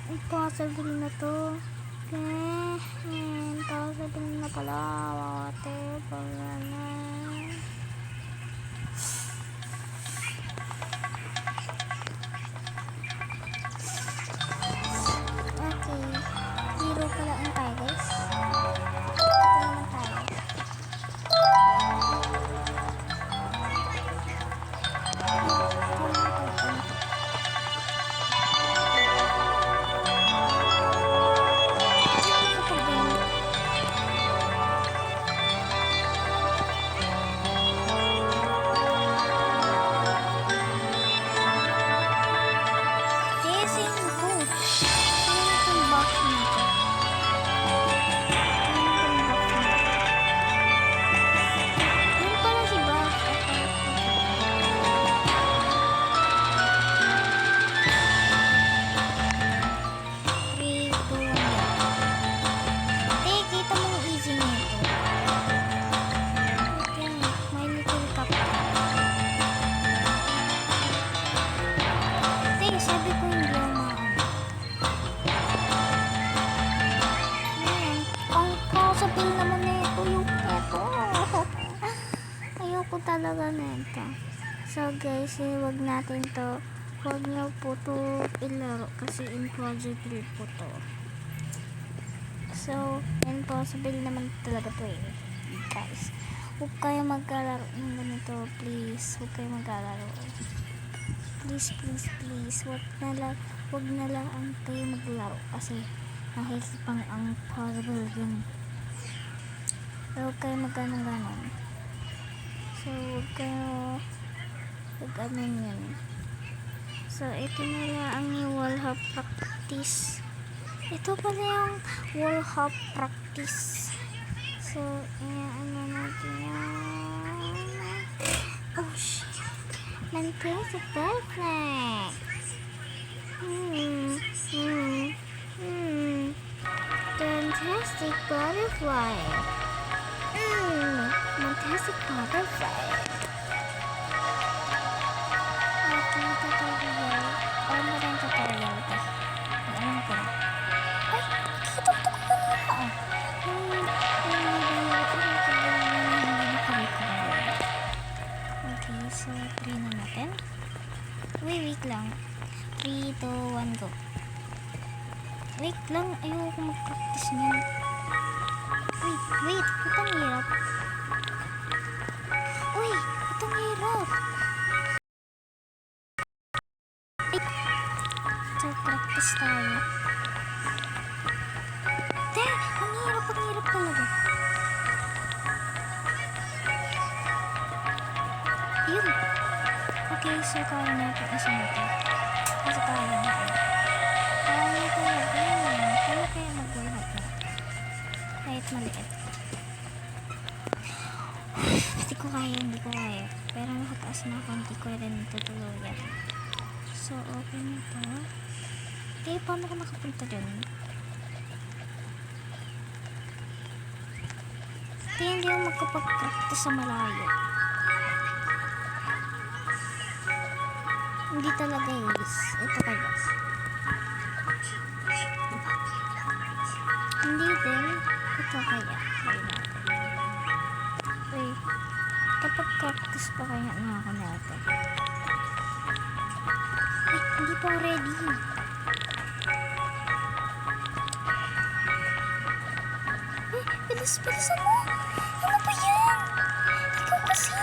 Impossible na to. Impossible na pala. Whatever na. Okay. Zero pala ang tayo, guys. Ito naman tayo. Talaga nito. So guys, wag natin to, wag nyo po to ilaro kasi impossible po to. So impossible naman talaga to guys. Huwag kayo maglalaro ng ganito, please. Huwag kayo maglalaro, please. Wag na lang kayo maglaro kasi nakikipang ang possible yun. So huwag kayo magganong-ganon. So, huwag kayo mag-anon yun. So, ito na lang ang wall hop practice. Ito pala yung wall hop practice. So, ano natin yan. Oh, shit. Fantastic perfect. Fantastic butterfly. Fantastic butterfly. Tutorial. Ano ba yung tutorial ito? Alam ko na. Ay! Nakita ko kanina. Okay, so try na natin. Wait lang. 3, 2, 1, go. Wait lang. Ayoko mag-practice niyan. Wait. Itong hirap. Uy! Itong hirap. So, practice tayo. Ang hirap talaga. Yun. Okay, so kaya natin isa natin. Kasi kaya natin. Kaya talaga. Kaya mag-work na. Kahit maliit. Hindi ko kaya. Pero nakataas na ako, hindi ko rin tutuluyan. So, okay na to. Okay, paano ko nakapunta dun? Hindi ako magkapag-practice sa malayo. Hindi talaga guys. Ito kayo. Hindi din. Ito kaya. Wait. Kapag practice pa kaya na ako natin. Ay, hindi pa ready. Ay, bilis-bilisan mo. Ano ba yan? Ikaw kasi.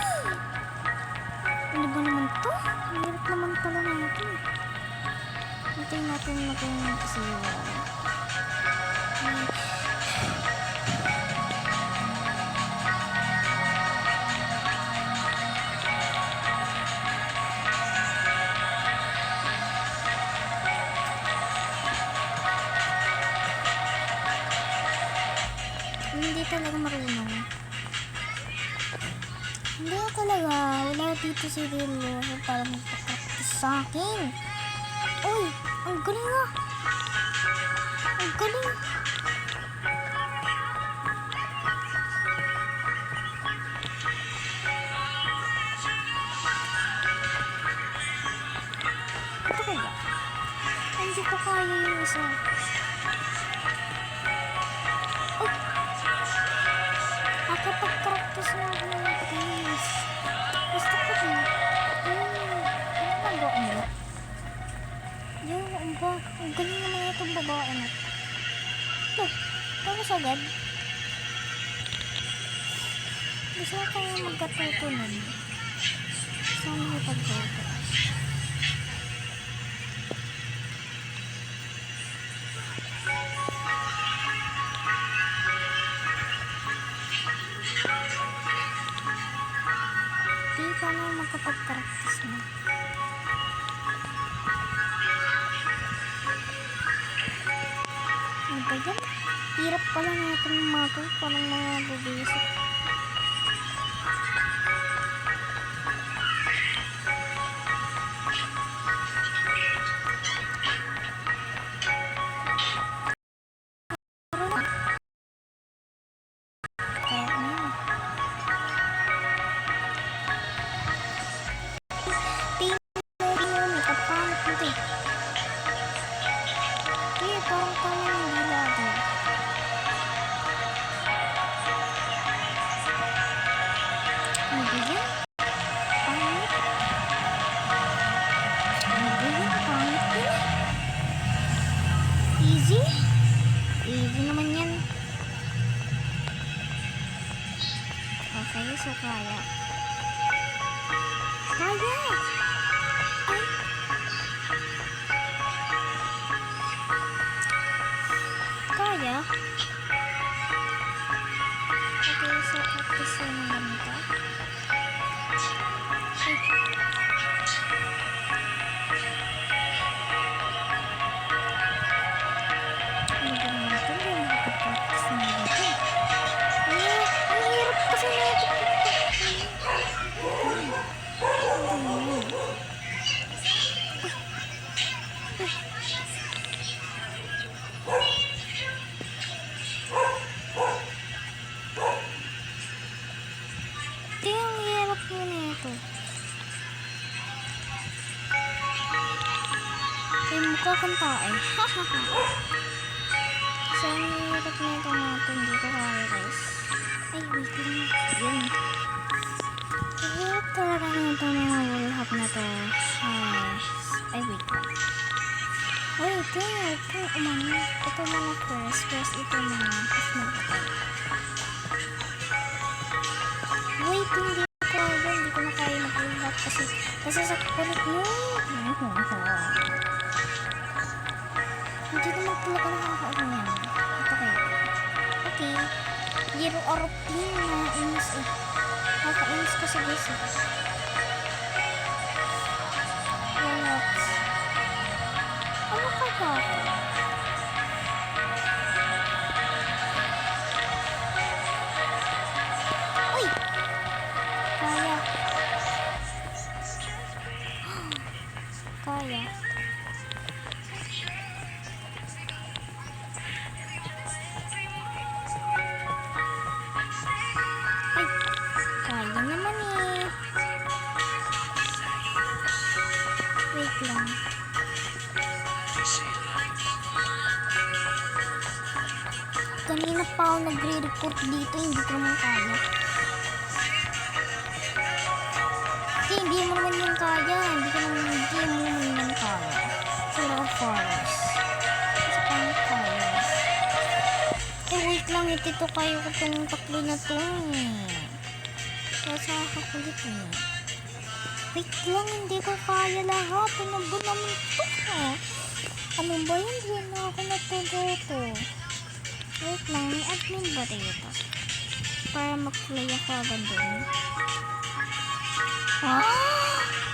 Ano ba naman to? Hirap naman pala natin. Hintayin natin mag-iwan kasi hindi talaga marunong. Hindi talaga. Wala dito si Rillo para magpa-practice sa akin. Uy! Ang galing nga! Ang galing. Ito kaya? Hindi ko kaya yung isa. Oh! Nakapag-practice na ako ng tennis. Gusto ko din. Ano nagawa mo? Yung ang galing naman itong babae na. Look, tapos agad. Gusto ko kaya magkatuto nun. Saan mo ipagtuto? Di pa na makapag-practice na. Ano ba yan? Hirap pala natin mga to. Parang mga bubisip. Easy? Easy naman yan. Okay, so kaya. Kaya! Ay! Kaya? Okay, so practice na naman ito. Ay! Kakanta eh. Hahaha. So, ang hirap na ito mga ito. Hindi ko kaya guys. Ay, wait lang. Yun. Hirap talaga na ito mga wallhap na to. Ay, wait lang. Wait, ito umano. Ito mga first. First ito mga. Tapos magpapay. Wait, hindi ko kaya. Hindi ko na kaya mag-wallhap kasi sa kulit mo. Hindi naman pala ka nakakaano yan. Ito kayo. Okay. Zero aeroplane na inis eh. Nakainis kasi guys eh. What? Ano kaya? Uy! Kaya. Kaya. Lang. Kanina pa ako nagre-report dito, hindi ko naman kaya. Kasi hindi mo naman yan kaya. Hindi mo naman yan kaya. Sila of forest. Kasi paano kaya? Eh wait lang, itito kayo ko itong taklo na to eh. Kaya sa kakulit eh. Wait lang, hindi ko kaya lahat. Ano ba naman ito? Ano ba yun? Hindi na ako natututo. Wait lang, may admin ba dito? Para mag-play ako agad doon.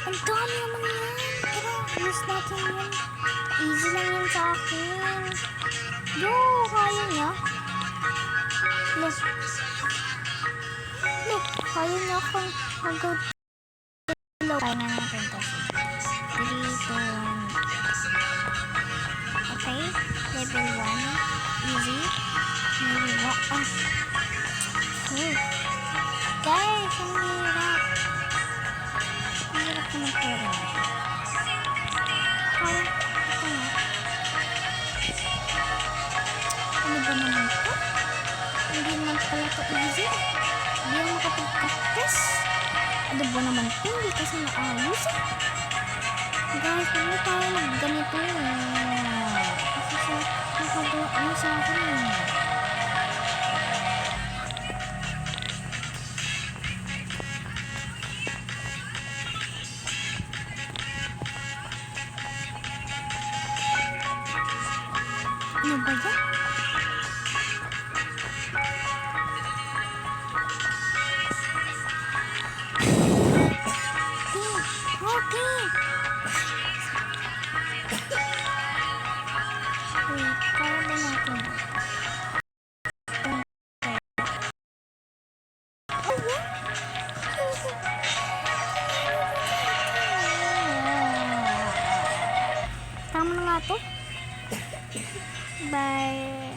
Ang dami naman yan. Tara, use natin yan. Easy lang yan sa akin. Yo, kaya niya. Look. Look, kaya niya akong hanggang kaya na natin to. 3, 2, 1. Okay, level 1. easy. Naiwa. Guys, ang hirap. Ang hirap naman po rin. Ito na. Ano ba naman ito? Hindi naman pala ito easy. Hindi ako makapag-practice. Ano ba naman ito? Hindi kasi naayos. Guys, huwag na tayo magganito. Kasi sa nakagawa ano sa akin. Ano ba yan? Okay. Wait, kaya ba natin? Oh, yeah? Tama na nga to. Bye.